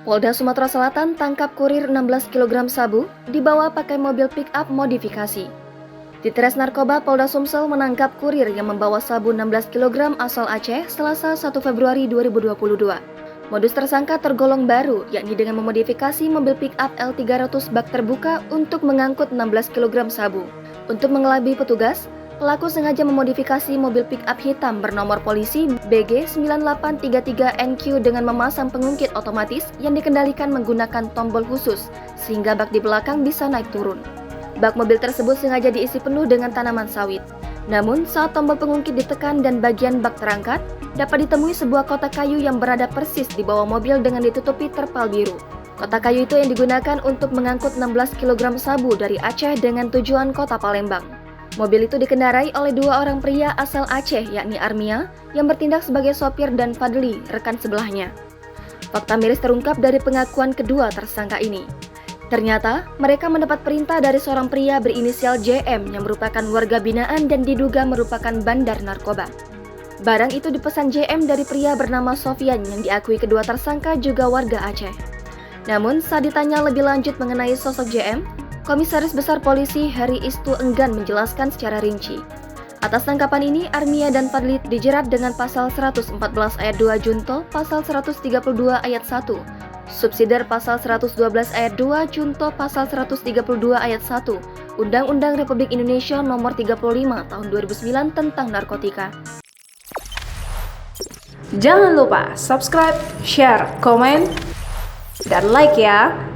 Polda Sumatera Selatan tangkap kurir 16 kg sabu dibawa pakai mobil pick-up modifikasi. Ditres Narkoba Polda Sumsel menangkap kurir yang membawa sabu 16 kg asal Aceh Selasa 1 Februari 2022. Modus tersangka tergolong baru, yakni dengan memodifikasi mobil pick-up L300 bak terbuka untuk mengangkut 16 kg sabu. Untuk mengelabui petugas, pelaku sengaja memodifikasi mobil pick-up hitam bernomor polisi BG9833NQ dengan memasang pengungkit otomatis yang dikendalikan menggunakan tombol khusus, sehingga bak di belakang bisa naik turun. Bak mobil tersebut sengaja diisi penuh dengan tanaman sawit. Namun, saat tombol pengungkit ditekan dan bagian bak terangkat, dapat ditemui sebuah kotak kayu yang berada persis di bawah mobil dengan ditutupi terpal biru. Kotak kayu itu yang digunakan untuk mengangkut 16 kg sabu dari Aceh dengan tujuan kota Palembang. Mobil itu dikendarai oleh dua orang pria asal Aceh, yakni Armia, yang bertindak sebagai sopir, dan Fadli, rekan sebelahnya. Fakta miris terungkap dari pengakuan kedua tersangka ini. Ternyata, mereka mendapat perintah dari seorang pria berinisial JM yang merupakan warga binaan dan diduga merupakan bandar narkoba. Barang itu dipesan JM dari pria bernama Sofyan yang diakui kedua tersangka juga warga Aceh. Namun, saat ditanya lebih lanjut mengenai sosok JM, Komisaris Besar Polisi Heri Istu enggan menjelaskan secara rinci. Atas tangkapan ini, Armia dan Fadli dijerat dengan pasal 114 ayat 2 Junto, pasal 132 ayat 1, subsidiar pasal 112 ayat 2 Junto, pasal 132 ayat 1, Undang-Undang Republik Indonesia Nomor 35 Tahun 2009 tentang narkotika. Jangan lupa subscribe, share, komen, dan like ya!